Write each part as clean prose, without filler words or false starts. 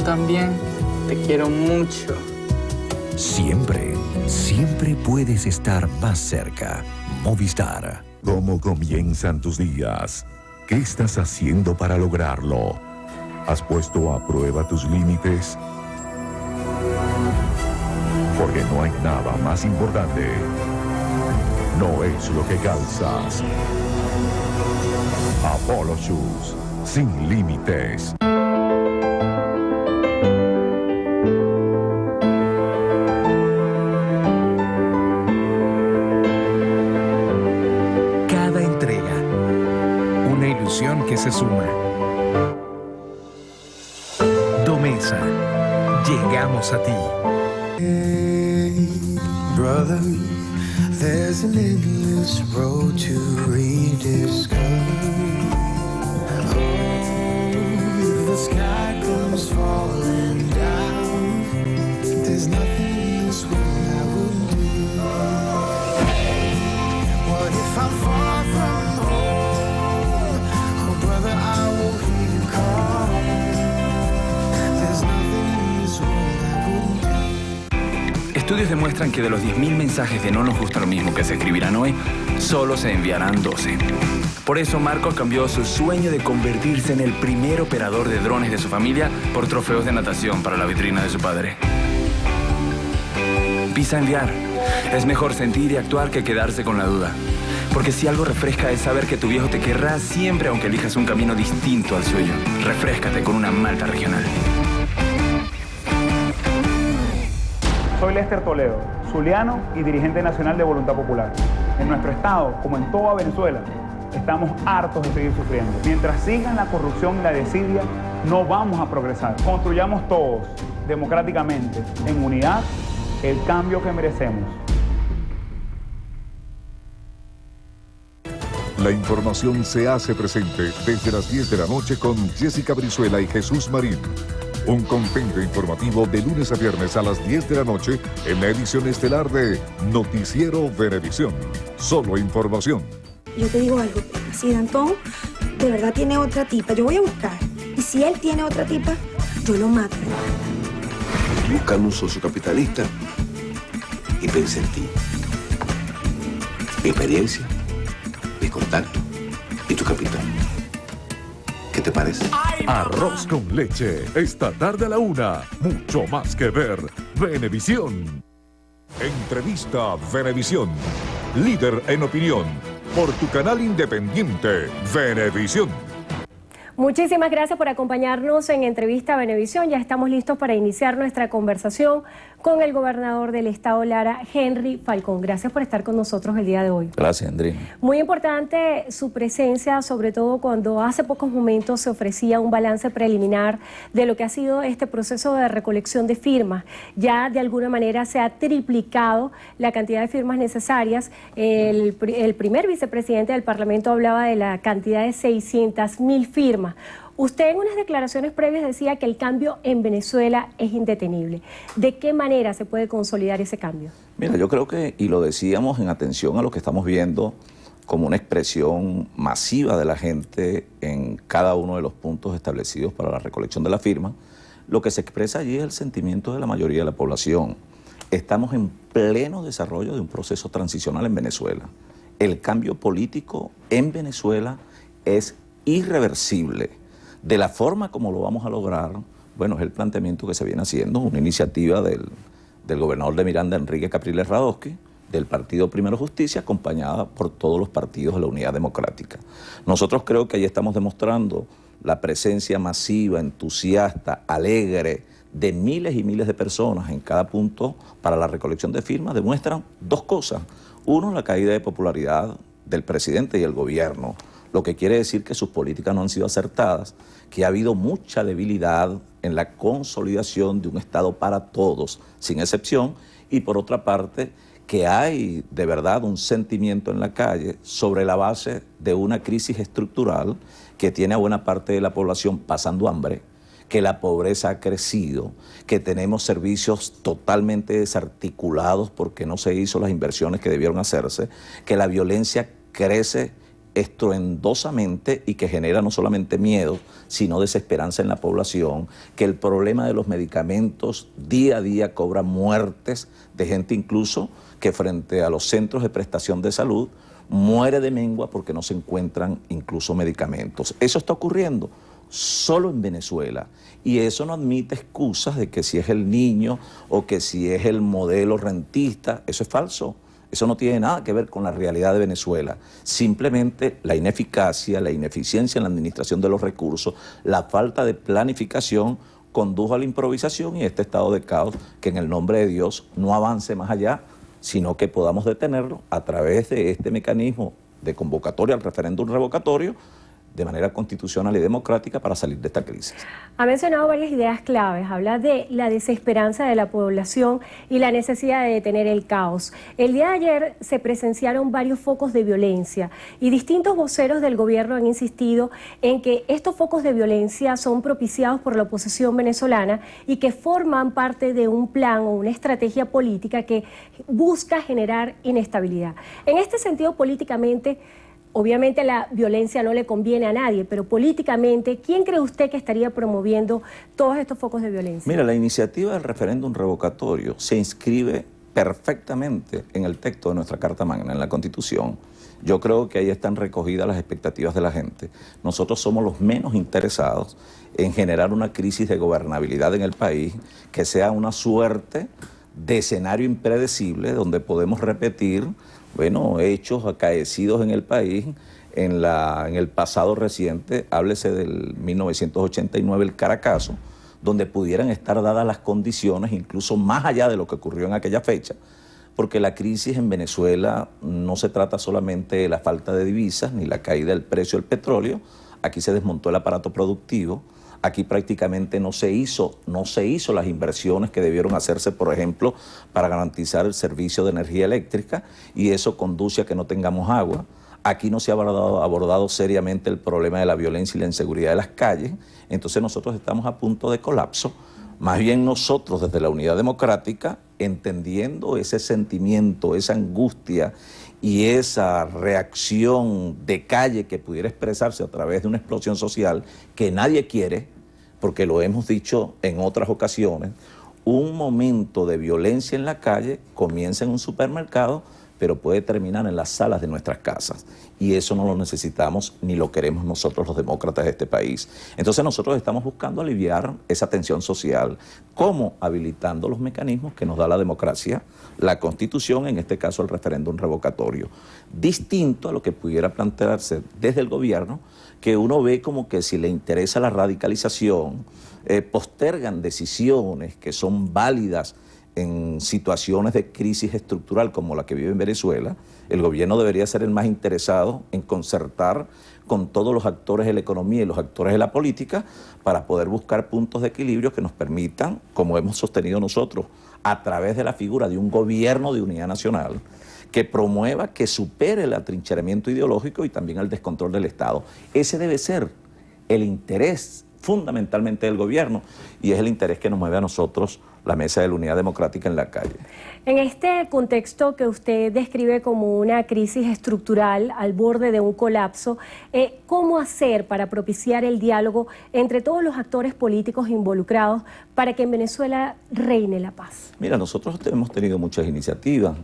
Yo también te quiero mucho. Siempre, siempre puedes estar más cerca. Movistar. ¿Cómo comienzan tus días? ¿Qué estás haciendo para lograrlo? ¿Has puesto a prueba tus límites? Porque no hay nada más importante. No es lo que calzas. Apollo Shoes, sin límites. Cada entrega, una ilusión que se suma. Domesa, llegamos a ti. Hey, brother, there's an endless road to rediscover. Oh, the sky comes falling down. There's nothing in this world I wouldn't do. What if I'm far from home? Oh, brother, I will hear you call. There's nothing in this world I wouldn't do. Estudios demuestran que de los 10.000 mensajes de no nos gusta lo mismo que se escribirán hoy, solo se enviarán 12. Por eso Marcos cambió su sueño de convertirse en el primer operador de drones de su familia por trofeos de natación para la vitrina de su padre. Visa enviar. Es mejor sentir y actuar que quedarse con la duda. Porque si algo refresca es saber que tu viejo te querrá siempre aunque elijas un camino distinto al suyo. Refréscate con una malta regional. Soy Lester Toledo, zuliano y dirigente nacional de Voluntad Popular. En nuestro estado, como en toda Venezuela, estamos hartos de seguir sufriendo. Mientras sigan la corrupción y la desidia, no vamos a progresar. Construyamos todos, democráticamente, en unidad, el cambio que merecemos. La información se hace presente desde las 10 de la noche con Jessica Brizuela y Jesús Marín. Un compendio informativo de lunes a viernes a las 10 de la noche en la edición estelar de Noticiero Venevisión. Solo información. Yo te digo algo, si Danton de verdad tiene otra tipa, yo voy a buscar. Y si él tiene otra tipa, yo lo mato. Buscan un socio capitalista y pensé en ti. Mi experiencia, mis contactos y tu capital. ¿Qué te parece? Arroz con leche. Esta tarde a la 1. Mucho más que ver. Venevisión. Entrevista Venevisión. Líder en opinión. Por tu canal independiente. Venevisión. Muchísimas gracias por acompañarnos en Entrevista Venevisión. Ya estamos listos para iniciar nuestra conversación con el gobernador del estado Lara, Henry Falcón. Gracias por estar con nosotros el día de hoy. Gracias, Andrés. Muy importante su presencia, sobre todo cuando hace pocos momentos se ofrecía un balance preliminar de lo que ha sido este proceso de recolección de firmas. Ya de alguna manera se ha triplicado la cantidad de firmas necesarias. El primer vicepresidente del Parlamento hablaba de la cantidad de 600.000 firmas. Usted en unas declaraciones previas decía que el cambio en Venezuela es indetenible. ¿De qué manera se puede consolidar ese cambio? Mira, yo creo que, y lo decíamos en atención a lo que estamos viendo como una expresión masiva de la gente en cada uno de los puntos establecidos para la recolección de la firma, lo que se expresa allí es el sentimiento de la mayoría de la población. Estamos en pleno desarrollo de un proceso transicional en Venezuela. El cambio político en Venezuela es irreversible. De la forma como lo vamos a lograr, bueno, es el planteamiento que se viene haciendo, una iniciativa del gobernador de Miranda, Enrique Capriles Radosky, del Partido Primero Justicia, acompañada por todos los partidos de la Unidad Democrática. Nosotros creo que ahí estamos demostrando la presencia masiva, entusiasta, alegre, de miles y miles de personas en cada punto para la recolección de firmas, demuestran dos cosas. Uno, la caída de popularidad del presidente y el gobierno, lo que quiere decir que sus políticas no han sido acertadas, que ha habido mucha debilidad en la consolidación de un Estado para todos, sin excepción, y por otra parte, que hay de verdad un sentimiento en la calle sobre la base de una crisis estructural que tiene a buena parte de la población pasando hambre, que la pobreza ha crecido, que tenemos servicios totalmente desarticulados porque no se hizo las inversiones que debieron hacerse, que la violencia crece estruendosamente y que genera no solamente miedo, sino desesperanza en la población, que el problema de los medicamentos día a día cobra muertes de gente incluso que frente a los centros de prestación de salud muere de mengua porque no se encuentran incluso medicamentos. Eso está ocurriendo solo en Venezuela y eso no admite excusas de que si es el niño o que si es el modelo rentista, eso es falso. Eso no tiene nada que ver con la realidad de Venezuela. Simplemente la ineficacia, la ineficiencia en la administración de los recursos, la falta de planificación condujo a la improvisación y este estado de caos que en el nombre de Dios no avance más allá, sino que podamos detenerlo a través de este mecanismo de convocatoria al referéndum revocatorio de manera constitucional y democrática para salir de esta crisis. Ha mencionado varias ideas claves, habla de la desesperanza de la población y la necesidad de detener el caos. El día de ayer se presenciaron varios focos de violencia y distintos voceros del gobierno han insistido en que estos focos de violencia son propiciados por la oposición venezolana y que forman parte de un plan o una estrategia política que busca generar inestabilidad. En este sentido, políticamente, obviamente la violencia no le conviene a nadie, pero políticamente, ¿quién cree usted que estaría promoviendo todos estos focos de violencia? Mira, la iniciativa del referéndum revocatorio se inscribe perfectamente en el texto de nuestra Carta Magna, en la Constitución. Yo creo que ahí están recogidas las expectativas de la gente. Nosotros somos los menos interesados en generar una crisis de gobernabilidad en el país, que sea una suerte de escenario impredecible donde podemos repetir hechos acaecidos en el país en el pasado reciente, háblese del 1989, el Caracazo, donde pudieran estar dadas las condiciones, incluso más allá de lo que ocurrió en aquella fecha, porque la crisis en Venezuela no se trata solamente de la falta de divisas ni la caída del precio del petróleo, aquí se desmontó el aparato productivo. Aquí prácticamente no se hizo las inversiones que debieron hacerse, por ejemplo, para garantizar el servicio de energía eléctrica y eso conduce a que no tengamos agua. Aquí no se ha abordado seriamente el problema de la violencia y la inseguridad de las calles, entonces nosotros estamos a punto de colapso. Más bien nosotros desde la Unidad Democrática, entendiendo ese sentimiento, esa angustia y esa reacción de calle que pudiera expresarse a través de una explosión social que nadie quiere, porque lo hemos dicho en otras ocasiones, un momento de violencia en la calle comienza en un supermercado, pero puede terminar en las salas de nuestras casas. Y eso no lo necesitamos ni lo queremos nosotros los demócratas de este país. Entonces nosotros estamos buscando aliviar esa tensión social. ¿Cómo? Habilitando los mecanismos que nos da la democracia, la Constitución, en este caso el referéndum revocatorio. Distinto a lo que pudiera plantearse desde el gobierno, que uno ve como que si le interesa la radicalización, postergan decisiones que son válidas en situaciones de crisis estructural como la que vive en Venezuela. El gobierno debería ser el más interesado en concertar con todos los actores de la economía y los actores de la política para poder buscar puntos de equilibrio que nos permitan, como hemos sostenido nosotros, a través de la figura de un gobierno de unidad nacional, que promueva, que supere el atrincheramiento ideológico y también el descontrol del Estado. Ese debe ser el interés fundamentalmente del gobierno y es el interés que nos mueve a nosotros la Mesa de la Unidad Democrática en la calle. En este contexto que usted describe como una crisis estructural al borde de un colapso, ¿cómo hacer para propiciar el diálogo entre todos los actores políticos involucrados para que en Venezuela reine la paz? Mira, nosotros hemos tenido muchas iniciativas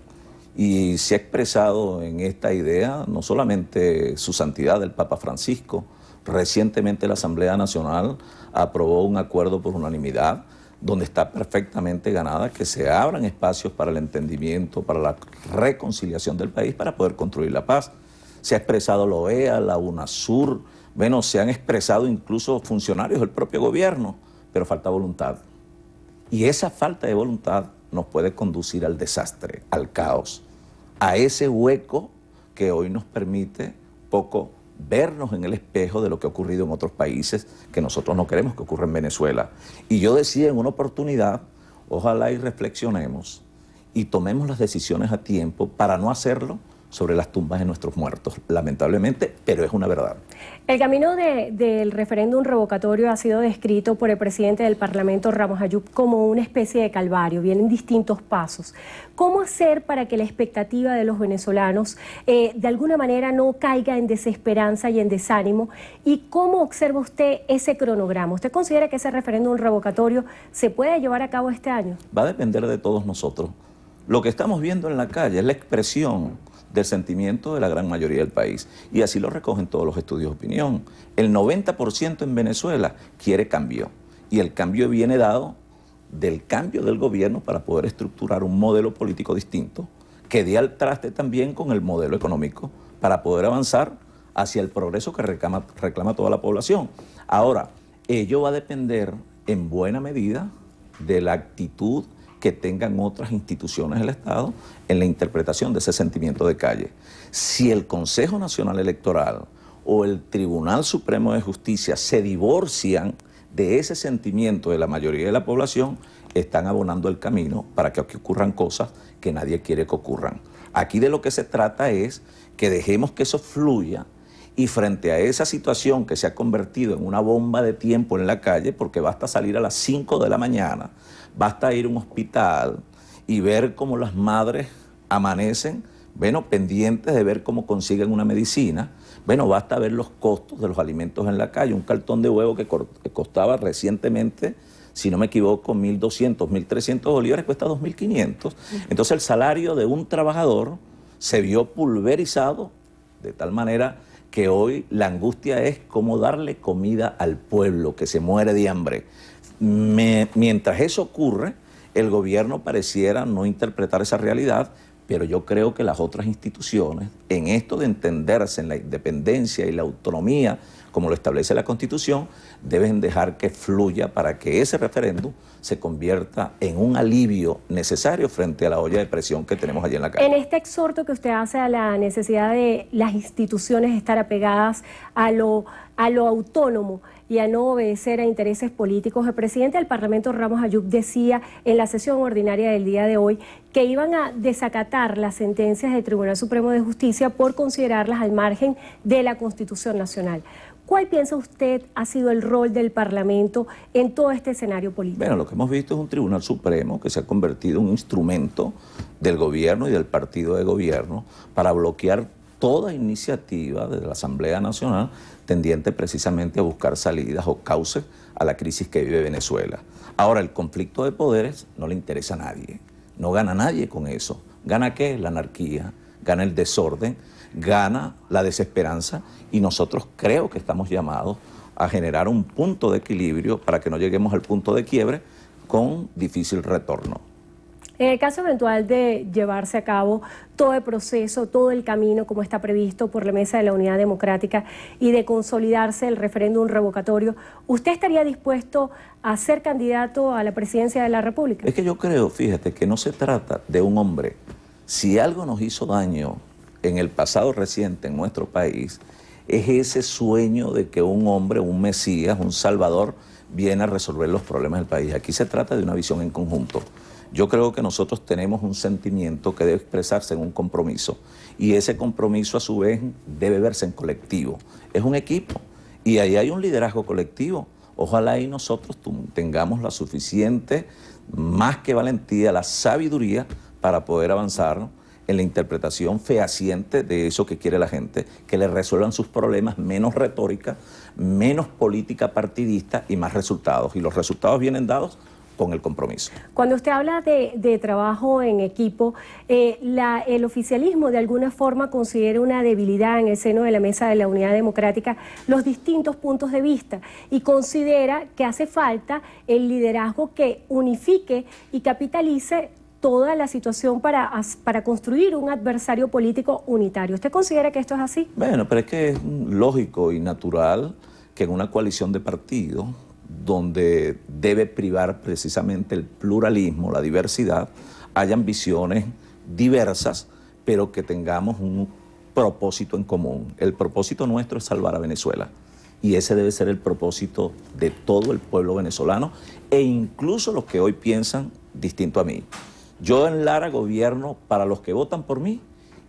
y se ha expresado en esta idea no solamente su santidad el Papa Francisco. Recientemente la Asamblea Nacional aprobó un acuerdo por unanimidad donde está perfectamente ganada que se abran espacios para el entendimiento, para la reconciliación del país, para poder construir la paz. Se ha expresado la OEA, la UNASUR, se han expresado incluso funcionarios del propio gobierno, pero falta voluntad. Y esa falta de voluntad nos puede conducir al desastre, al caos, a ese hueco que hoy nos permite poco vernos en el espejo de lo que ha ocurrido en otros países que nosotros no queremos que ocurra en Venezuela. Y yo decía en una oportunidad, ojalá y reflexionemos y tomemos las decisiones a tiempo para no hacerlo sobre las tumbas de nuestros muertos, lamentablemente, pero es una verdad. El camino del referéndum revocatorio ha sido descrito por el presidente del Parlamento, Ramos Ayub, como una especie de calvario. Vienen distintos pasos. ¿Cómo hacer para que la expectativa de los venezolanos de alguna manera no caiga en desesperanza y en desánimo? ¿Y cómo observa usted ese cronograma? ¿Usted considera que ese referéndum revocatorio se puede llevar a cabo este año? Va a depender de todos nosotros. Lo que estamos viendo en la calle es la expresión del sentimiento de la gran mayoría del país. Y así lo recogen todos los estudios de opinión. El 90% en Venezuela quiere cambio. Y el cambio viene dado del cambio del gobierno para poder estructurar un modelo político distinto que dé al traste también con el modelo económico para poder avanzar hacia el progreso que reclama toda la población. Ahora, ello va a depender en buena medida de la actitud que tengan otras instituciones del Estado en la interpretación de ese sentimiento de calle. Si el Consejo Nacional Electoral o el Tribunal Supremo de Justicia se divorcian de ese sentimiento de la mayoría de la población, están abonando el camino para que ocurran cosas que nadie quiere que ocurran. Aquí de lo que se trata es que dejemos que eso fluya y frente a esa situación que se ha convertido en una bomba de tiempo en la calle, porque basta salir a las 5 de la mañana, basta ir a un hospital y ver cómo las madres amanecen, bueno, pendientes de ver cómo consiguen una medicina. Bueno, basta ver los costos de los alimentos en la calle. Un cartón de huevo que costaba recientemente, si no me equivoco, 1.200, 1.300 bolívares, cuesta 2.500. Entonces el salario de un trabajador se vio pulverizado de tal manera que hoy la angustia es cómo darle comida al pueblo que se muere de hambre. Mientras eso ocurre, el gobierno pareciera no interpretar esa realidad, pero yo creo que las otras instituciones, en esto de entenderse en la independencia y la autonomía, como lo establece la Constitución, deben dejar que fluya para que ese referéndum se convierta en un alivio necesario frente a la olla de presión que tenemos allí en la calle. En este exhorto que usted hace a la necesidad de las instituciones estar apegadas a lo autónomo y a no obedecer a intereses políticos, el presidente del Parlamento, Ramos Ayub, decía en la sesión ordinaria del día de hoy que iban a desacatar las sentencias del Tribunal Supremo de Justicia por considerarlas al margen de la Constitución Nacional. ¿Cuál piensa usted ha sido el rol del Parlamento en todo este escenario político? Bueno, lo que hemos visto es un Tribunal Supremo que se ha convertido en un instrumento del gobierno y del partido de gobierno para bloquear toda iniciativa de la Asamblea Nacional tendiente precisamente a buscar salidas o cauces a la crisis que vive Venezuela. Ahora, el conflicto de poderes no le interesa a nadie, no gana nadie con eso. ¿Gana qué? La anarquía, gana el desorden, gana la desesperanza y nosotros creo que estamos llamados a generar un punto de equilibrio para que no lleguemos al punto de quiebre con difícil retorno. En el caso eventual de llevarse a cabo todo el proceso, todo el camino como está previsto por la Mesa de la Unidad Democrática y de consolidarse el referéndum revocatorio, ¿usted estaría dispuesto a ser candidato a la presidencia de la República? Es que yo creo, fíjate, que no se trata de un hombre. Si algo nos hizo daño en el pasado reciente en nuestro país, es ese sueño de que un hombre, un Mesías, un Salvador, viene a resolver los problemas del país. Aquí se trata de una visión en conjunto. Yo creo que nosotros tenemos un sentimiento que debe expresarse en un compromiso y ese compromiso a su vez debe verse en colectivo. Es un equipo y ahí hay un liderazgo colectivo. Ojalá y nosotros tengamos la suficiente, más que valentía, la sabiduría para poder avanzar en la interpretación fehaciente de eso que quiere la gente, que le resuelvan sus problemas, menos retórica, menos política partidista y más resultados. Y los resultados vienen dados con el compromiso. Cuando usted habla de trabajo en equipo, el oficialismo de alguna forma considera una debilidad en el seno de la Mesa de la Unidad Democrática los distintos puntos de vista y considera que hace falta el liderazgo que unifique y capitalice toda la situación para construir un adversario político unitario. ¿Usted considera que esto es así? Bueno, pero es que es lógico y natural que en una coalición de partidos donde debe privar precisamente el pluralismo, la diversidad, hayan visiones diversas, pero que tengamos un propósito en común. El propósito nuestro es salvar a Venezuela y ese debe ser el propósito de todo el pueblo venezolano e incluso los que hoy piensan distinto a mí. Yo en Lara gobierno para los que votan por mí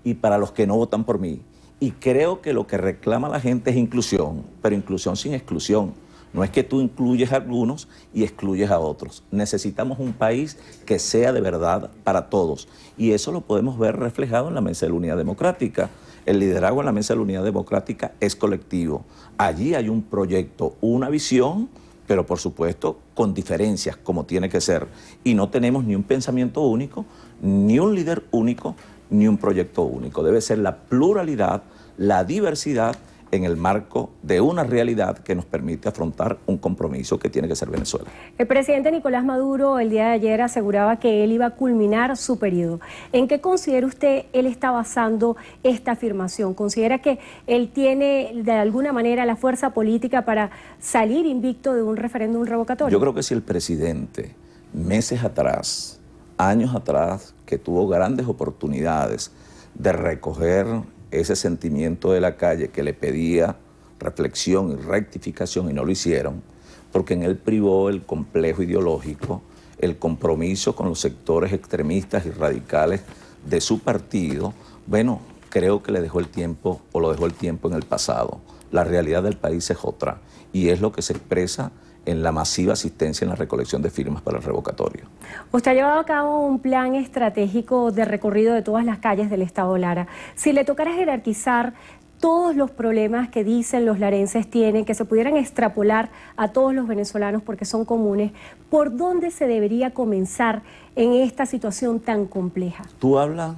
y para los que no votan por mí. Y creo que lo que reclama la gente es inclusión, pero inclusión sin exclusión. No es que tú incluyes a algunos y excluyes a otros. Necesitamos un país que sea de verdad para todos. Y eso lo podemos ver reflejado en la Mesa de la Unidad Democrática. El liderazgo en la Mesa de la Unidad Democrática es colectivo. Allí hay un proyecto, una visión, pero por supuesto con diferencias, como tiene que ser. Y no tenemos ni un pensamiento único, ni un líder único, ni un proyecto único. Debe ser la pluralidad, la diversidad en el marco de una realidad que nos permite afrontar un compromiso que tiene que ser Venezuela. El presidente Nicolás Maduro el día de ayer aseguraba que él iba a culminar su periodo. ¿En qué considera usted él está basando esta afirmación? ¿Considera que él tiene de alguna manera la fuerza política para salir invicto de un referéndum revocatorio? Yo creo que si el presidente, meses atrás, años atrás, que tuvo grandes oportunidades de recoger ese sentimiento de la calle que le pedía reflexión y rectificación y no lo hicieron, porque en él privó el complejo ideológico, el compromiso con los sectores extremistas y radicales de su partido, bueno, creo que le dejó el tiempo o lo dejó el tiempo en el pasado. La realidad del país es otra y es lo que se expresa en la masiva asistencia en la recolección de firmas para el revocatorio. Usted ha llevado a cabo un plan estratégico de recorrido de todas las calles del Estado Lara. Si le tocara jerarquizar todos los problemas que dicen los larenses tienen, que se pudieran extrapolar a todos los venezolanos porque son comunes, ¿por dónde se debería comenzar en esta situación tan compleja? Tú hablas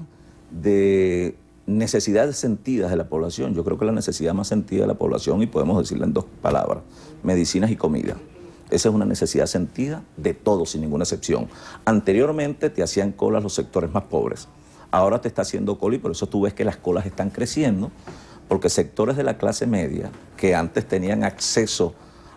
de necesidades sentidas de la población. Yo creo que la necesidad más sentida de la población, y podemos decirla en dos palabras, medicinas y comida. Esa es una necesidad sentida de todos, sin ninguna excepción. Anteriormente te hacían colas los sectores más pobres. Ahora te está haciendo cola y por eso tú ves que las colas están creciendo, porque sectores de la clase media que antes tenían acceso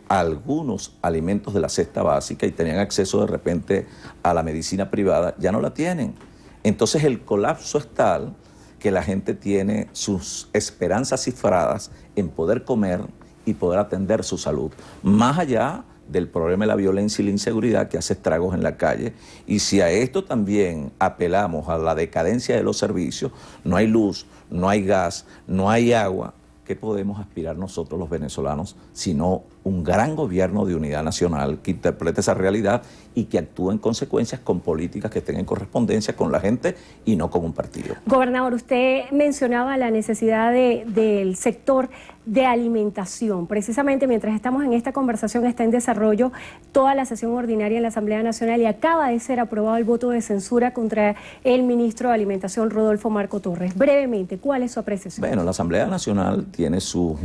a algunos alimentos de la cesta básica y tenían acceso de repente a la medicina privada, ya no la tienen. Entonces el colapso es tal que la gente tiene sus esperanzas cifradas en poder comer y poder atender su salud. Más allá del problema de la violencia y la inseguridad que hace estragos en la calle. Y si a esto también apelamos a la decadencia de los servicios, no hay luz, no hay gas, no hay agua, ¿qué podemos aspirar nosotros los venezolanos sino un gran gobierno de unidad nacional que interprete esa realidad y que actúe en consecuencias con políticas que estén en correspondencia con la gente y no con un partido? Gobernador, usted mencionaba la necesidad del sector de alimentación. Precisamente mientras estamos en esta conversación está en desarrollo toda la sesión ordinaria en la Asamblea Nacional y acaba de ser aprobado el voto de censura contra el ministro de Alimentación, Rodolfo Marco Torres. Brevemente, ¿cuál es su apreciación? Bueno, la Asamblea Nacional tiene sus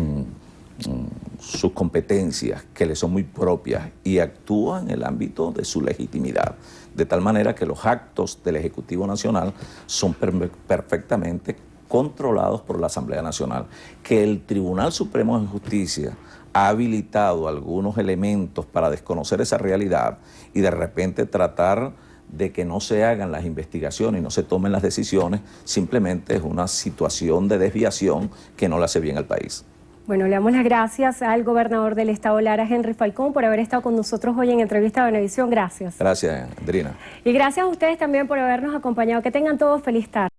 competencias que le son muy propias y actúa en el ámbito de su legitimidad, de tal manera que los actos del Ejecutivo Nacional son perfectamente controlados por la Asamblea Nacional. Que el Tribunal Supremo de Justicia ha habilitado algunos elementos para desconocer esa realidad y de repente tratar de que no se hagan las investigaciones y no se tomen las decisiones, simplemente es una situación de desviación que no le hace bien al país. Bueno, le damos las gracias al gobernador del Estado Lara, Henry Falcón, por haber estado con nosotros hoy en Entrevista de Venevisión. Gracias. Gracias, Andrina. Y gracias a ustedes también por habernos acompañado. Que tengan todos feliz tarde.